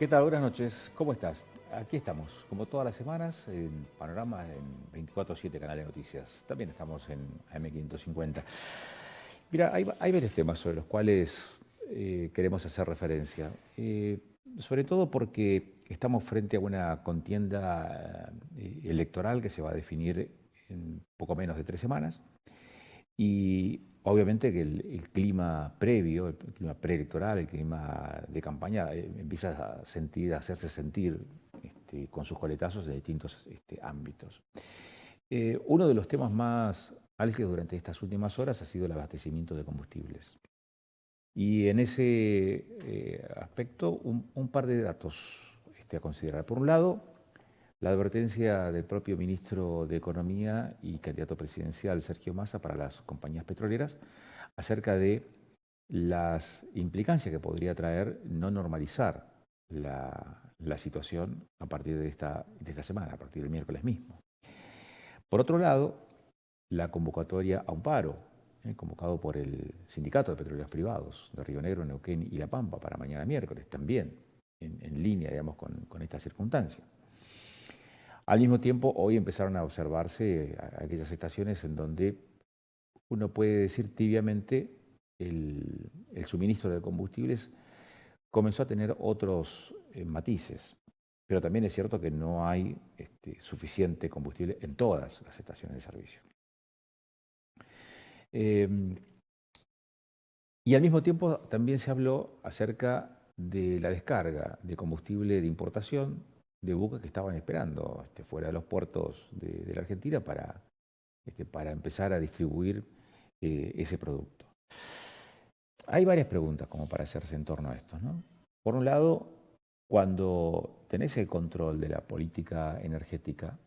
¿Qué tal? Buenas noches. ¿Cómo estás? Aquí estamos, como todas las semanas, en Panorama en 24/7 Canal de Noticias. También estamos en AM550. Mira, hay varios temas sobre los cuales queremos hacer referencia. Sobre todo porque estamos frente a una contienda electoral que se va a definir en poco menos de 3 semanas. Y obviamente que el clima previo, el clima preelectoral, el clima de campaña, empieza a hacerse sentir con sus coletazos en distintos ámbitos. Uno de los temas más álgidos durante estas últimas horas ha sido el abastecimiento de combustibles. Y en ese aspecto, un par de datos a considerar. Por un lado, la advertencia del propio ministro de Economía y candidato presidencial Sergio Massa para las compañías petroleras acerca de las implicancias que podría traer no normalizar la situación a partir de esta semana, a partir del miércoles mismo. Por otro lado, la convocatoria a un paro, convocado por el Sindicato de Petroleros Privados de Río Negro, Neuquén y La Pampa para mañana miércoles, también en línea, digamos, con esta circunstancia. Al mismo tiempo, hoy empezaron a observarse aquellas estaciones en donde uno puede decir tibiamente el suministro de combustibles comenzó a tener otros matices. Pero también es cierto que no hay suficiente combustible en todas las estaciones de servicio. Y al mismo tiempo también se habló acerca de la descarga de combustible de importación de buques que estaban esperando fuera de los puertos de la Argentina para empezar a distribuir ese producto. Hay varias preguntas como para hacerse en torno a esto, ¿no? Por un lado, cuando tenés el control de la política energética,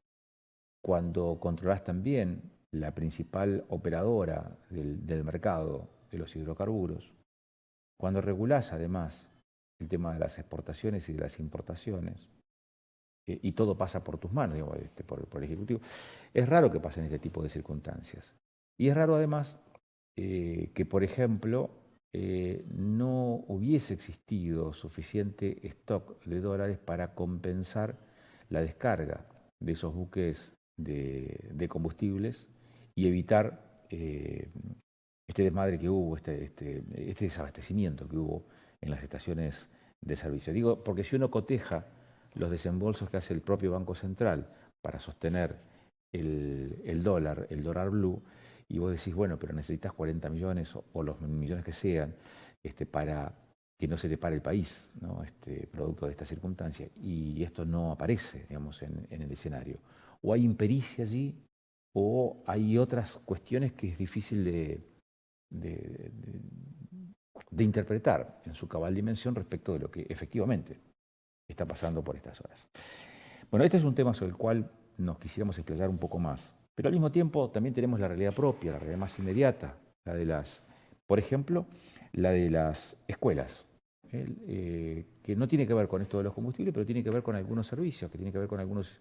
cuando controlás también la principal operadora del mercado de los hidrocarburos, cuando regulás además el tema de las exportaciones y de las importaciones, y todo pasa por tus manos, digamos, por el Ejecutivo, es raro que pasen este tipo de circunstancias. Y es raro además que, por ejemplo, no hubiese existido suficiente stock de dólares para compensar la descarga de esos buques de combustibles y evitar este desmadre que hubo, este desabastecimiento que hubo en las estaciones de servicio. Digo, porque si uno coteja los desembolsos que hace el propio Banco Central para sostener el dólar blue, y vos decís, bueno, pero necesitas 40 millones o los millones que sean para que no se te pare el país, ¿no? Producto de esta circunstancia, y esto no aparece, digamos, en el escenario. O hay impericia allí, o hay otras cuestiones que es difícil de, de interpretar en su cabal dimensión respecto de lo que efectivamente está pasando por estas horas. Bueno, este es un tema sobre el cual nos quisiéramos explayar un poco más, pero al mismo tiempo también tenemos la realidad propia, la realidad más inmediata, la de por ejemplo, la de las escuelas, que no tiene que ver con esto de los combustibles, pero tiene que ver con algunos servicios, que tiene que ver con algunos,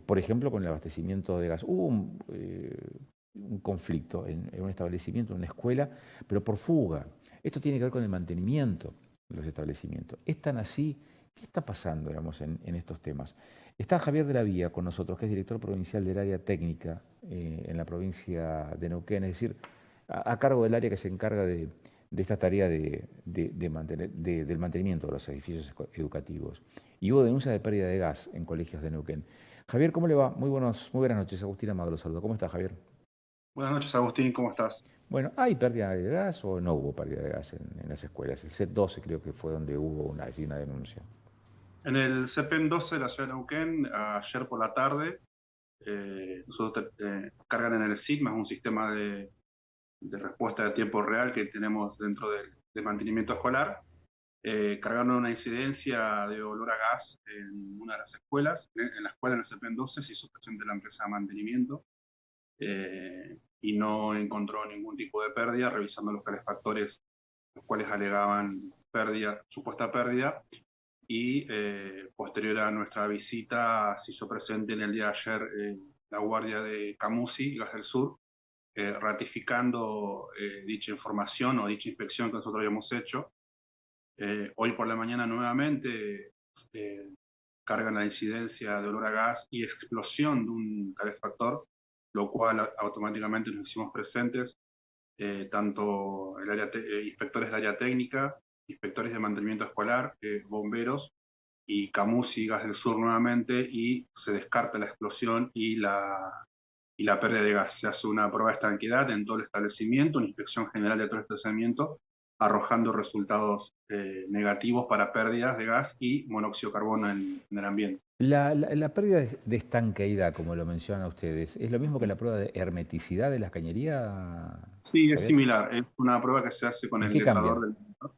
por ejemplo, con el abastecimiento de gas. Hubo un conflicto en un establecimiento, en una escuela, pero por fuga. Esto tiene que ver con el mantenimiento de los establecimientos. Es tan así. ¿Qué está pasando, digamos, en estos temas? Está Javier de la Vía con nosotros, que es director provincial del área técnica en la provincia de Neuquén, es decir, a cargo del área que se encarga de esta tarea del mantenimiento de los edificios educativos. Y hubo denuncia de pérdida de gas en colegios de Neuquén. Javier, ¿cómo le va? Muy buenas noches. Agustín Amado lo saluda. ¿Cómo está, Javier? Buenas noches, Agustín, ¿cómo estás? Bueno, ¿hay pérdida de gas o no hubo pérdida de gas en las escuelas? El CET 12 creo que fue donde hubo una denuncia. En el CEPEN 12 de la ciudad de Neuquén, ayer por la tarde, nosotros cargan en el SIGMA, es un sistema de respuesta de tiempo real que tenemos dentro del mantenimiento escolar. Cargaron una incidencia de olor a gas en una de las escuelas. En la escuela, en el CEPEN 12, se hizo presente la empresa de mantenimiento y no encontró ningún tipo de pérdida, revisando los calefactores, los cuales alegaban pérdida, supuesta pérdida. Y posterior a nuestra visita se hizo presente en el día de ayer la guardia de Camusi, Gas del Sur, ratificando dicha información o dicha inspección que nosotros habíamos hecho. Hoy por la mañana nuevamente cargan la incidencia de olor a gas y explosión de un calefactor, lo cual automáticamente nos hicimos presentes, tanto inspectores del área técnica, inspectores de mantenimiento escolar, bomberos y Camusi Gas del Sur nuevamente, y se descarta la explosión y la pérdida de gas. Se hace una prueba de estanqueidad en todo el establecimiento, una inspección general de todo el establecimiento, arrojando resultados negativos para pérdidas de gas y monóxido de carbono en el ambiente. La pérdida de estanqueidad, como lo mencionan ustedes, ¿es lo mismo que la prueba de hermeticidad de la cañería, Sí, es Javier? similar. Es una prueba que se hace con ¿En el qué letrador cambia? del medidor.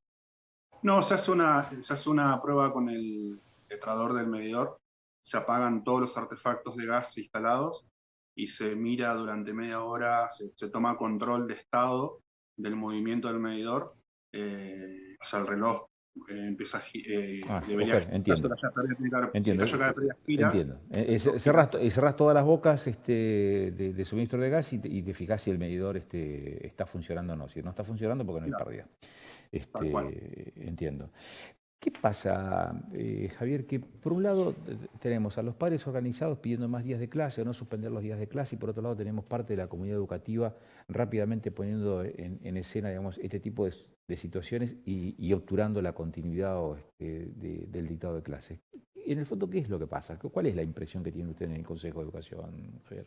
No, se hace una prueba con el letrador del medidor. Se apagan todos los artefactos de gas instalados y se mira durante media hora, se toma control de estado del movimiento del medidor. O sea, el reloj empieza Ok, debería girar, entiendo. si el Entiendo, caso cada pérdida gira, entiendo. el reloj gira. Cerrás todas las bocas de suministro de gas y te fijás si el medidor está funcionando o no. Si no está funcionando, porque no hay Claro, pérdida. tal cual. Entiendo. ¿Qué pasa, Javier? Que por un lado tenemos a los padres organizados pidiendo más días de clase o no suspender los días de clase, y por otro lado tenemos parte de la comunidad educativa rápidamente poniendo en escena, digamos, este tipo de situaciones y obturando la continuidad del dictado de clases. En el fondo, ¿qué es lo que pasa? ¿Cuál es la impresión que tiene usted en el Consejo de Educación, Javier?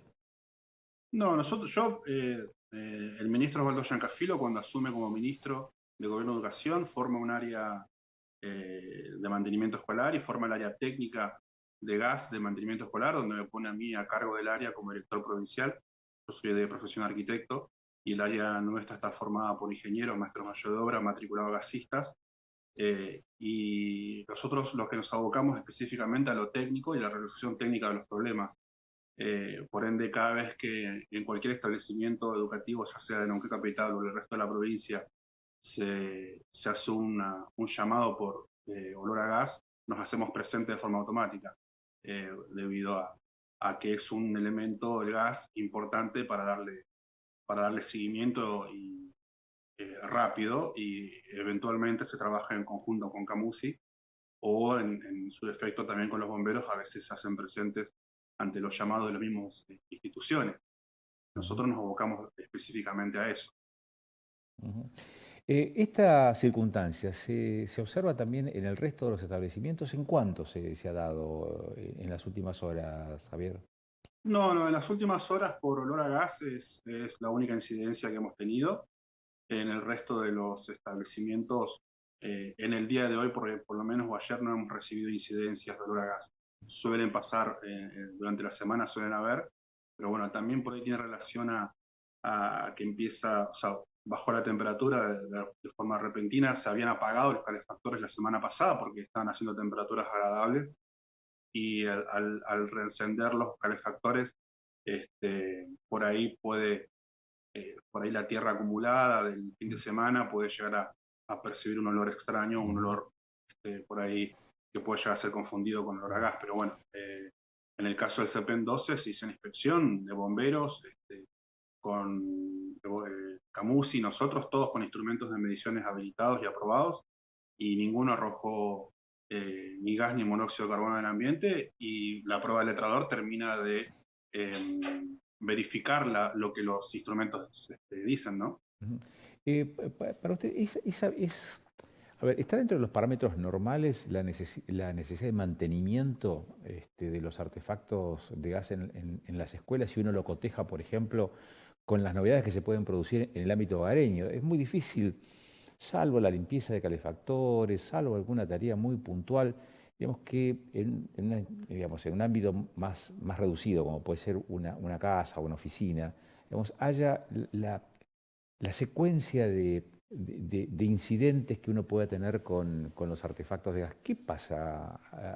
No, el ministro Osvaldo Giancafilo, cuando asume como ministro de Gobierno de Educación, forma un área de mantenimiento escolar y forma el área técnica de gas de mantenimiento escolar, donde me pone a mí a cargo del área como director provincial. Yo soy de profesión arquitecto y el área nuestra está formada por ingenieros, maestros mayor de obra, matriculados gasistas, y nosotros los que nos abocamos específicamente a lo técnico y la resolución técnica de los problemas. Por ende, cada vez que en cualquier establecimiento educativo, ya sea de Neuquén Capital o del resto de la provincia, se hace un llamado por olor a gas, nos hacemos presentes de forma automática, debido a que es un elemento del gas importante para darle seguimiento y, rápido, y eventualmente se trabaja en conjunto con Camusi o en su defecto también con los bomberos, a veces se hacen presentes ante los llamados de las mismas instituciones. Ujú, Nosotros nos abocamos específicamente a eso. ujú. Esta circunstancia se observa también en el resto de los establecimientos. ¿En cuánto se ha dado en las últimas horas, Javier? No, no, en las últimas horas por olor a gas es la única incidencia que hemos tenido. En el resto de los establecimientos, en el día de hoy, por lo menos o ayer, no hemos recibido incidencias de olor a gas. Suelen pasar, durante la semana suelen haber, pero bueno, también por ahí tiene relación a que empieza, o sea, bajó la temperatura de forma repentina. Se habían apagado los calefactores la semana pasada porque estaban haciendo temperaturas agradables, y al reencender los calefactores, por ahí la tierra acumulada del fin de semana puede llegar a percibir un olor extraño, un Ujú. olor, por ahí, que puede llegar a ser confundido con olor a gas. Pero bueno, en el caso del CEPEN 12 se hizo una inspección de bomberos, con Camusi, nosotros todos con instrumentos de mediciones habilitados y aprobados, y ninguno arrojó ni gas ni monóxido de carbono en el ambiente, y la prueba del letrador termina de verificar lo que los instrumentos dicen, ¿no? Ujú. Para usted, a ver, ¿está dentro de los parámetros normales la necesidad de mantenimiento de los artefactos de gas en las escuelas, si uno lo coteja, por ejemplo, con las novedades que se pueden producir en el ámbito hogareño? Es muy difícil, salvo la limpieza de calefactores, salvo alguna tarea muy puntual, digamos que digamos, en un ámbito más reducido, como puede ser una casa o una oficina, digamos, haya la secuencia de incidentes que uno pueda tener con los artefactos de gas. ¿Qué pasa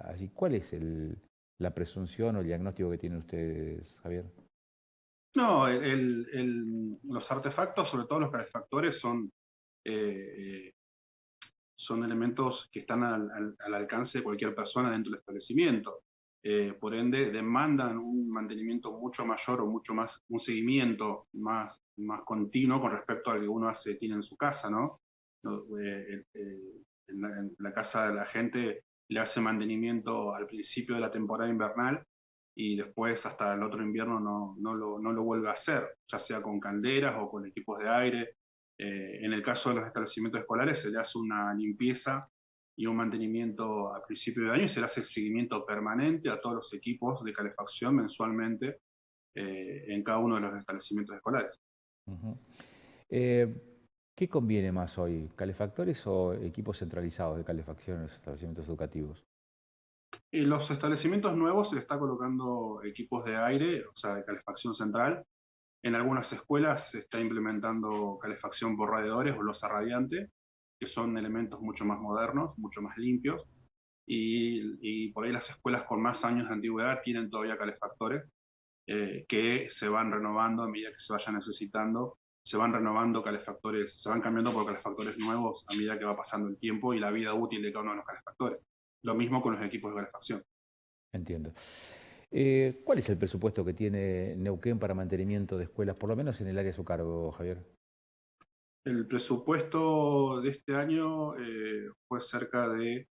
allí? ¿Cuál es la presunción o el diagnóstico que tienen ustedes, Javier? No, los artefactos, sobre todo los calefactores, eh, son elementos que están al alcance de cualquier persona dentro del establecimiento. Por ende, demandan un mantenimiento mucho mayor o mucho más, un seguimiento más continuo con respecto al que uno tiene en su casa, ¿no? No, en la casa de la gente le hace mantenimiento al principio de la temporada invernal y después hasta el otro invierno no lo vuelve a hacer, ya sea con calderas o con equipos de aire. En el caso de los establecimientos escolares se le hace una limpieza y un mantenimiento a principio de año y se le hace seguimiento permanente a todos los equipos de calefacción mensualmente en cada uno de los establecimientos escolares. Uh-huh. ¿Qué conviene más hoy, calefactores o equipos centralizados de calefacción en los establecimientos educativos? En los establecimientos nuevos se le está colocando equipos de aire, o sea, de calefacción central. En algunas escuelas se está implementando calefacción por radiadores o losa radiante, que son elementos mucho más modernos, mucho más limpios. Y por ahí las escuelas con más años de antigüedad tienen todavía calefactores que se van renovando a medida que se vayan necesitando. Se van renovando calefactores, se van cambiando por calefactores nuevos a medida que va pasando el tiempo y la vida útil de cada uno de los calefactores. Lo mismo con los equipos de calefacción. Entiendo. ¿Cuál es el presupuesto que tiene Neuquén para mantenimiento de escuelas, por lo menos en el área a su cargo, Javier? El presupuesto de este año fue cerca de,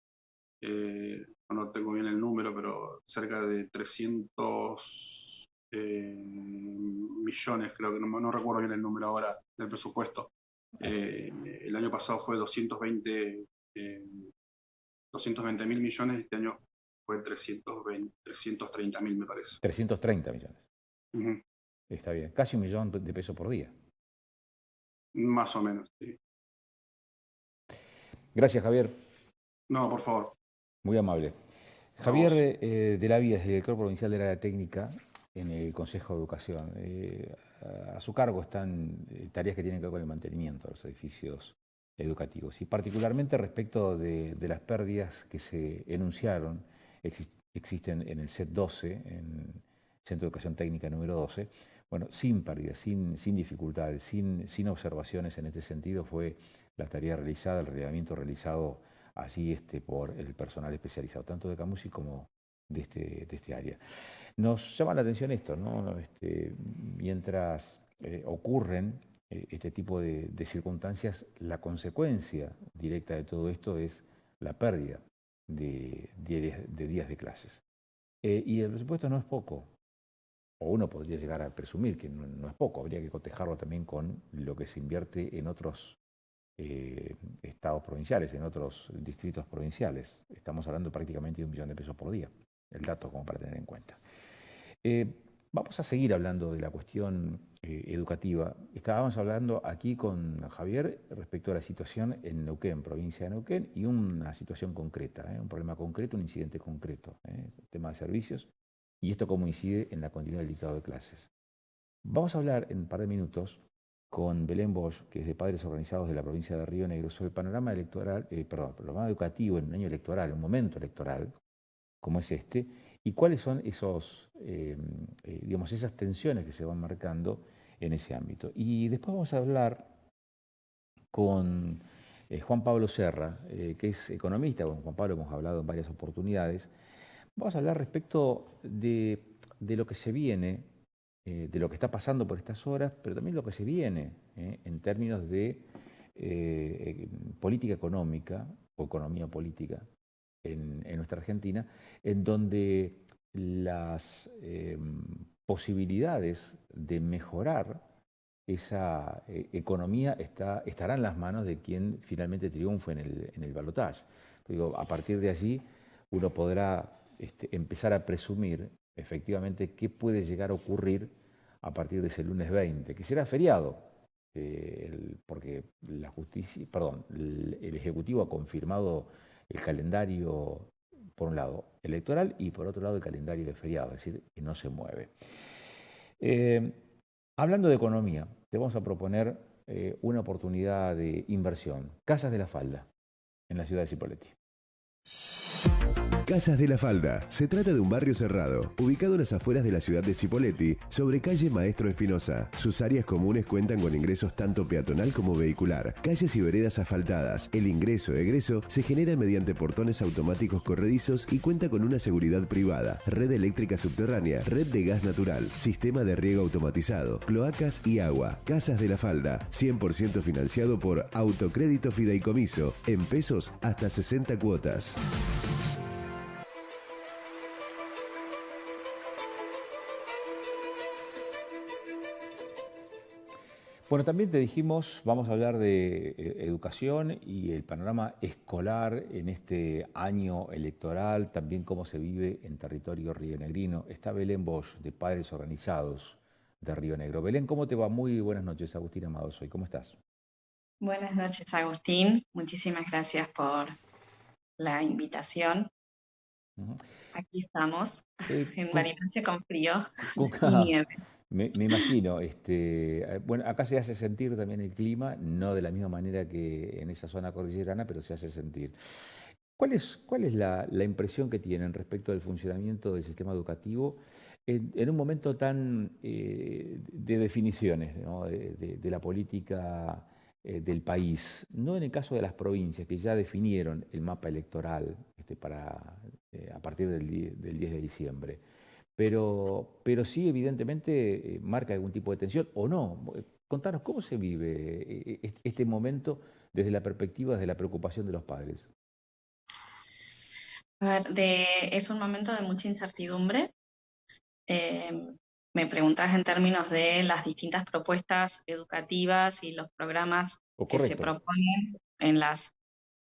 no tengo bien el número, pero cerca de 300 millones, creo que no recuerdo bien el número ahora del presupuesto. El año pasado fue 220 mil millones, este año fue 330 mil, me parece. 330 millones. Uh-huh. Está bien, casi $1.000.000 de pesos por día. Más o menos, sí. Gracias, Javier. No, por favor. Muy amable. Javier de la Vía es director provincial del área técnica en el Consejo de Educación. A su cargo están tareas que tienen que ver con el mantenimiento de los edificios educativos y particularmente respecto de las pérdidas que se enunciaron, existen en el CET 12, en Centro de Educación Técnica número 12. Bueno, sin pérdidas, sin dificultades, sin observaciones en este sentido fue la tarea realizada, el relevamiento realizado allí por el personal especializado, tanto de Camusi como de este área. Nos llama la atención esto, ¿no? Mientras ocurren este tipo de circunstancias, la consecuencia directa de todo esto es la pérdida de días de clases. Y el presupuesto no es poco, o uno podría llegar a presumir que no es poco, habría que cotejarlo también con lo que se invierte en otros estados provinciales, en otros distritos provinciales. Estamos hablando prácticamente de $1 millón de pesos por día, el dato como para tener en cuenta. Vamos a seguir hablando de la cuestión educativa. Estábamos hablando aquí con Javier respecto a la situación en Neuquén, provincia de Neuquén, y una situación concreta, un problema concreto, un incidente concreto, el tema de servicios, y esto cómo incide en la continuidad del dictado de clases. Vamos a hablar en un par de minutos con Belén Bosch, que es de Padres Organizados de la provincia de Río Negro, sobre el panorama electoral, panorama educativo en un año electoral, un momento electoral, como es este, y cuáles son esas tensiones que se van marcando en ese ámbito. Y después vamos a hablar con Juan Pablo Serra, que es economista. Con Juan Pablo hemos hablado en varias oportunidades. Vamos a hablar respecto de lo que se viene, de lo que está pasando por estas horas, pero también lo que se viene en términos de política económica o economía política en nuestra Argentina, en donde las posibilidades de mejorar esa economía estarán en las manos de quien finalmente triunfe en el balotaje. A partir de allí uno podrá empezar a presumir efectivamente qué puede llegar a ocurrir a partir de ese lunes 20, que será feriado, porque el Ejecutivo ha confirmado el calendario, por un lado, electoral y por otro lado el calendario de feriado, es decir, que no se mueve. Hablando de economía, te vamos a proponer una oportunidad de inversión. Casas de la Falda, en la ciudad de Cipolletti. Casas de la Falda. Se trata de un barrio cerrado, ubicado en las afueras de la ciudad de Cipolletti, sobre calle Maestro Espinosa. Sus áreas comunes cuentan con ingresos tanto peatonal como vehicular, calles y veredas asfaltadas. El ingreso-egreso se genera mediante portones automáticos corredizos y cuenta con una seguridad privada, red eléctrica subterránea, red de gas natural, sistema de riego automatizado, cloacas y agua. Casas de la Falda, 100% financiado por Autocrédito Fideicomiso, en pesos hasta 60 cuotas. Bueno, también te dijimos, vamos a hablar de educación y el panorama escolar en este año electoral, también cómo se vive en territorio rionegrino. Está Belén Bosch, de Padres Organizados de Río Negro. Belén, ¿cómo te va? Muy buenas noches, Agustín Amado soy. ¿Cómo estás? Buenas noches, Agustín. Muchísimas gracias por la invitación. Ujú. Aquí estamos, en Con- Bariloche con frío con- y nieve. me imagino, bueno, acá se hace sentir también el clima, no de la misma manera que en esa zona cordillerana, pero se hace sentir. ¿Cuál es la impresión que tienen respecto del funcionamiento del sistema educativo en un momento tan de definiciones, ¿no? de la política del país? No en el caso de las provincias, que ya definieron el mapa electoral a partir del 10 de diciembre, pero sí evidentemente marca algún tipo de tensión o no. Contanos, ¿cómo se vive este momento desde la perspectiva de la preocupación de los padres? A ver, es un momento de mucha incertidumbre. Eh, Me preguntas en términos de las distintas propuestas educativas y los programas O que se correcto, proponen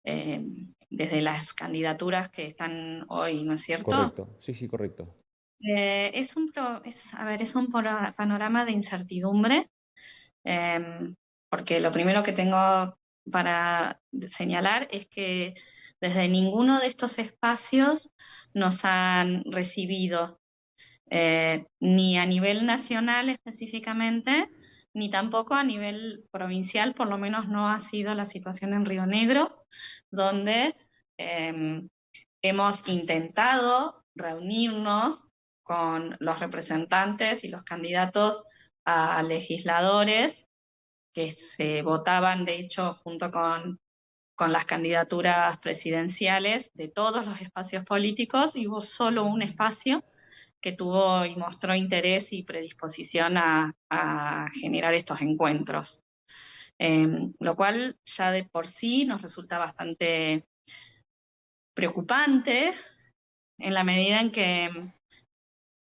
eh, desde las candidaturas que están hoy, ¿no es cierto? correcto, sí, sí, correcto. Es un panorama de incertidumbre. Porque lo primero que tengo para señalar es que desde ninguno de estos espacios nos han recibido, ni a nivel nacional específicamente, ni tampoco a nivel provincial, por lo menos no ha sido la situación en Río Negro, donde eh, hemos intentado reunirnos con los representantes y los candidatos a legisladores que se votaban, de hecho, junto con las candidaturas presidenciales de todos los espacios políticos, y hubo solo un espacio que tuvo y mostró interés y predisposición a generar estos encuentros. Lo cual ya de por sí nos resulta bastante preocupante en la medida en que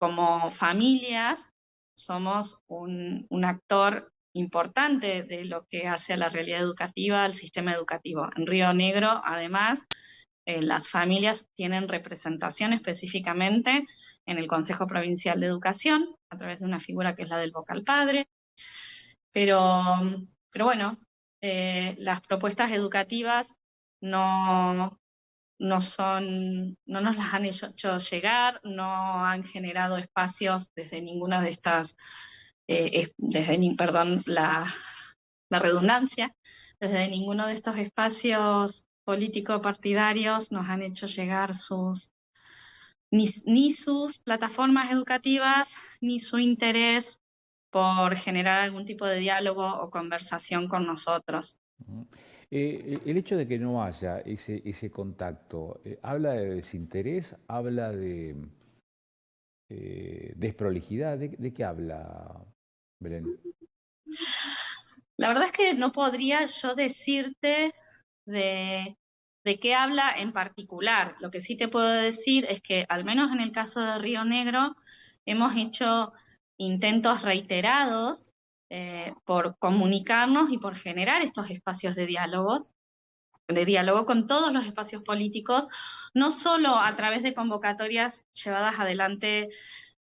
como familias somos un actor importante de lo que hace a la realidad educativa, al sistema educativo. En Río Negro, además, las familias tienen representación específicamente en el Consejo Provincial de Educación, a través de una figura que es la del vocal padre, pero, pero bueno, las propuestas educativas no, no nos las han hecho llegar, no han generado espacios desde ninguna de estas, perdón, la redundancia, desde ninguno de estos espacios político-partidarios nos han hecho llegar ni sus plataformas educativas, ni su interés por generar algún tipo de diálogo o conversación con nosotros. Ujú. El hecho de que no haya ese contacto, ¿habla de desinterés? ¿Habla de desprolijidad? ¿De qué habla, Belén? La verdad es que no podría yo decirte de, de qué habla en particular. Lo que sí te puedo decir es que, al menos en el caso de Río Negro, hemos hecho intentos reiterados por comunicarnos y por generar estos espacios de diálogo con todos los espacios políticos, no solo a través de convocatorias llevadas adelante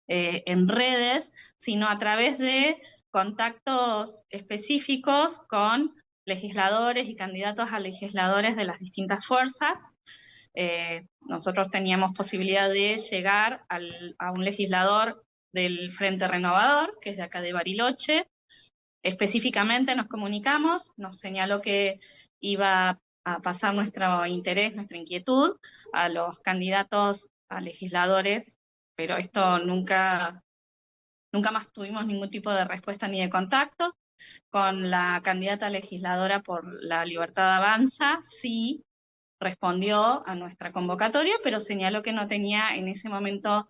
en redes, sino a través de contactos específicos con legisladores y candidatos a legisladores de las distintas fuerzas. Nosotros teníamos posibilidad de llegar a un legislador del Frente Renovador, que es de acá de Bariloche. Específicamente nos comunicamos, nos señaló que iba a pasar nuestro interés, nuestra inquietud a los candidatos a legisladores, pero esto nunca más tuvimos ningún tipo de respuesta ni de contacto. Con la candidata legisladora por la Libertad Avanza, sí respondió a nuestra convocatoria, pero señaló que no tenía en ese momento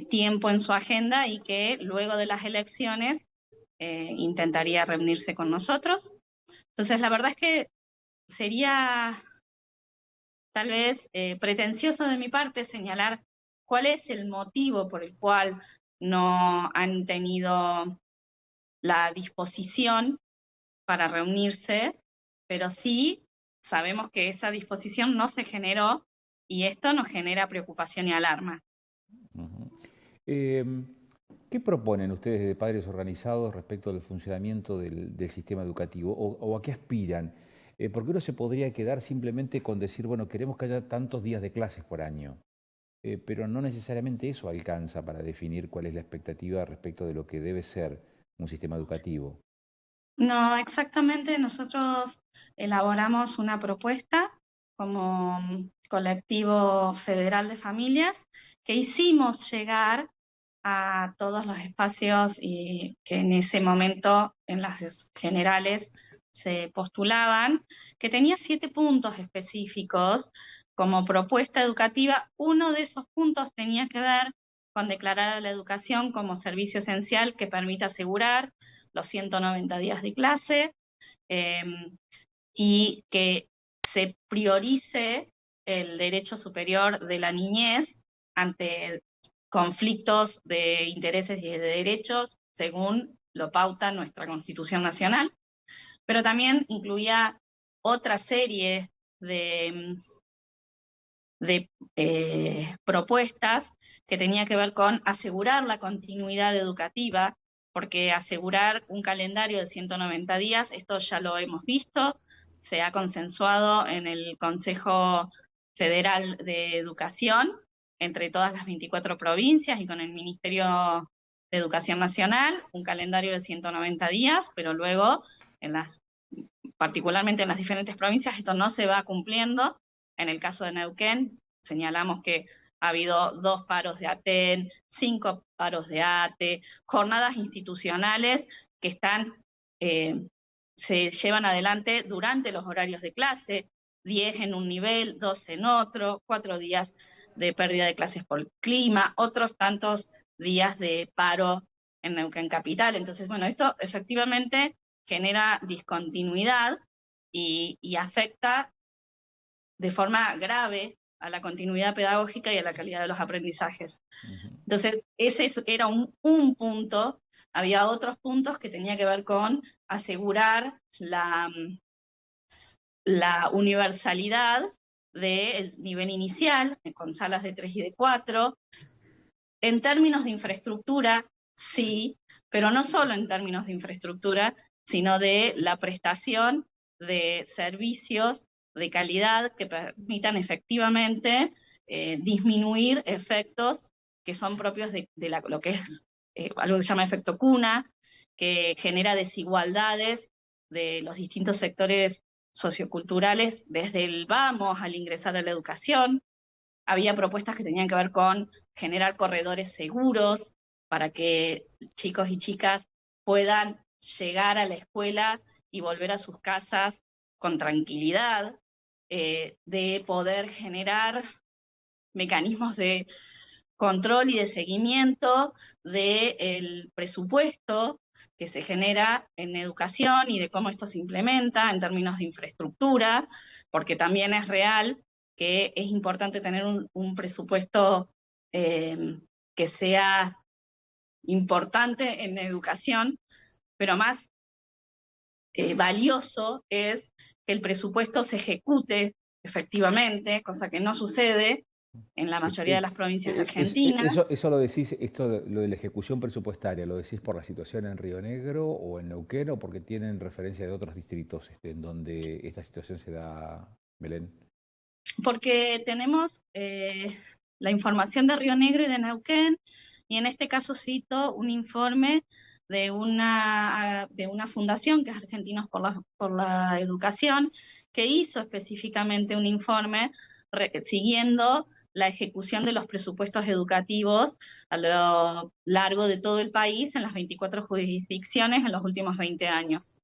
tiempo en su agenda y que luego de las elecciones intentaría reunirse con nosotros. Entonces, la verdad es que sería tal vez pretencioso de mi parte señalar cuál es el motivo por el cual no han tenido la disposición para reunirse, pero sí sabemos que esa disposición no se generó y esto nos genera preocupación y alarma. Ujú. Em, ¿Qué proponen ustedes de padres organizados respecto al funcionamiento del sistema educativo o a qué aspiran? Porque uno se podría quedar simplemente con decir, bueno, queremos que haya tantos días de clases por año, pero no necesariamente eso alcanza para definir cuál es la expectativa respecto de lo que debe ser un sistema educativo. No, exactamente. Nosotros elaboramos una propuesta como colectivo federal de familias que hicimos llegar a todos los espacios y que en ese momento en las generales se postulaban, que tenía 7 puntos específicos como propuesta educativa. Uno de esos puntos tenía que ver con declarar a la educación como servicio esencial que permita asegurar los 190 días de clase, eh, y que se priorice el derecho superior de la niñez ante conflictos de intereses y de derechos según lo pauta nuestra Constitución Nacional, pero también incluía otra serie de propuestas que tenía que ver con asegurar la continuidad educativa, porque asegurar un calendario de 190 días, esto ya lo hemos visto, se ha consensuado en el Consejo Federal de Educación entre todas las 24 provincias y con el Ministerio de Educación Nacional, un calendario de 190 días, pero luego, particularmente en las diferentes provincias, esto no se va cumpliendo. En el caso de Neuquén, señalamos que ha habido 2 paros de ATEN, 5 paros de ATE, jornadas institucionales que se llevan adelante durante los horarios de clase, 10 en un nivel, 12 en otro, 4 días de pérdida de clases por clima, otros tantos días de paro en Neuquén Capital. Entonces, bueno, esto efectivamente genera discontinuidad y afecta de forma grave a la continuidad pedagógica y a la calidad de los aprendizajes. Ujú. Entonces, ese era un punto. Había otros puntos que tenía que ver con asegurar la universalidad del nivel inicial, con salas de 3 y de 4. En términos de infraestructura, sí, pero no solo en términos de infraestructura, sino de la prestación de servicios de calidad que permitan efectivamente disminuir efectos que son propios de lo que es algo que se llama efecto cuna, que genera desigualdades de los distintos sectores socioculturales desde el vamos al ingresar a la educación. Había propuestas que tenían que ver con generar corredores seguros para que chicos y chicas puedan llegar a la escuela y volver a sus casas con tranquilidad, de poder generar mecanismos de control y de seguimiento del presupuesto que se genera en educación y de cómo esto se implementa en términos de infraestructura, porque también es real que es importante tener un presupuesto que sea importante en educación, pero más valioso es que el presupuesto se ejecute efectivamente, cosa que no sucede en la mayoría de las provincias de Argentina. Eso lo decís, lo de la ejecución presupuestaria, ¿lo decís por la situación en Río Negro o en Neuquén o porque tienen referencia de otros distritos en donde esta situación se da, Belén? Porque tenemos la información de Río Negro y de Neuquén, y en este caso cito un informe de una fundación que es Argentinos por la Educación, que hizo específicamente un informe siguiendo la ejecución de los presupuestos educativos a lo largo de todo el país en las 24 jurisdicciones en los últimos 20 años.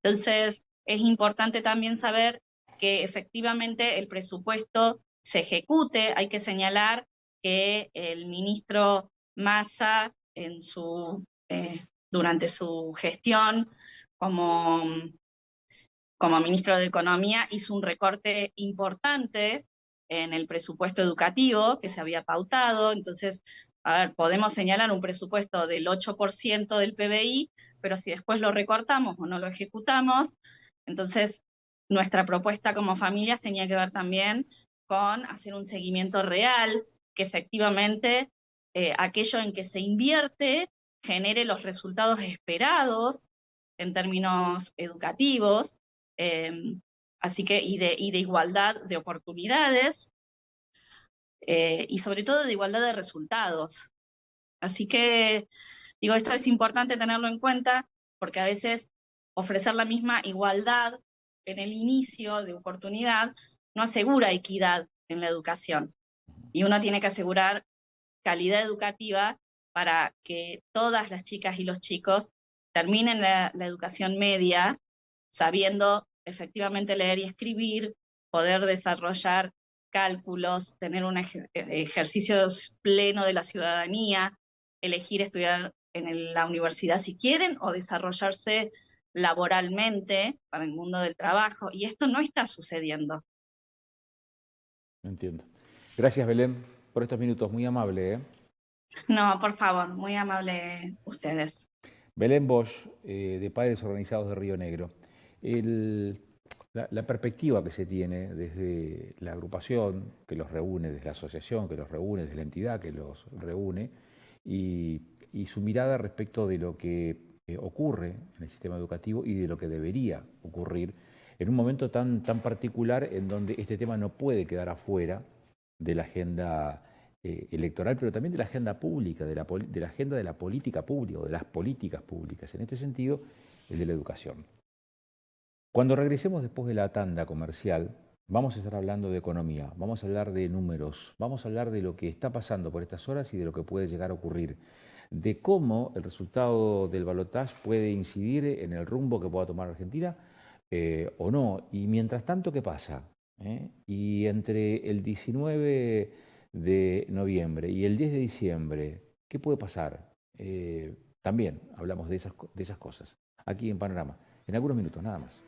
Entonces, es importante también saber que efectivamente el presupuesto se ejecute. Hay que señalar que el ministro Massa, durante su gestión como, como ministro de Economía, hizo un recorte importante en el presupuesto educativo que se había pautado. Entonces, a ver, podemos señalar un presupuesto del 8% del PBI, pero si después lo recortamos o no lo ejecutamos, entonces nuestra propuesta como familias tenía que ver también con hacer un seguimiento real, que efectivamente aquello en que se invierte genere los resultados esperados en términos educativos, así que y de igualdad de oportunidades, y sobre todo de igualdad de resultados. Así que, digo, esto es importante tenerlo en cuenta porque a veces ofrecer la misma igualdad en el inicio de oportunidad no asegura equidad en la educación. Y uno tiene que asegurar calidad educativa para que todas las chicas y los chicos terminen la educación media sabiendo efectivamente leer y escribir, poder desarrollar cálculos, tener un ejercicio pleno de la ciudadanía, elegir estudiar en la universidad si quieren o desarrollarse laboralmente para el mundo del trabajo. Y esto no está sucediendo. Entiendo. Gracias, Belén, por estos minutos. Muy amable, ¿eh? No, por favor, muy amable ustedes. Belén Bosch, de Padres Organizados de Río Negro. La perspectiva que se tiene desde la agrupación que los reúne, desde la asociación que los reúne, desde la entidad que los reúne, y su mirada respecto de lo que ocurre en el sistema educativo y de lo que debería ocurrir en un momento tan particular en donde este tema no puede quedar afuera de la agenda electoral, pero también de la agenda pública, de la agenda de la política pública o de las políticas públicas. En este sentido, el de la educación. Cuando regresemos después de la tanda comercial, vamos a estar hablando de economía, vamos a hablar de números, vamos a hablar de lo que está pasando por estas horas y de lo que puede llegar a ocurrir, de cómo el resultado del balotaje puede incidir en el rumbo que pueda tomar Argentina o no. Y mientras tanto, ¿qué pasa? Y entre el 19 de noviembre y el 10 de diciembre, ¿qué puede pasar? También hablamos de esas cosas aquí en Panorama, en algunos minutos nada más.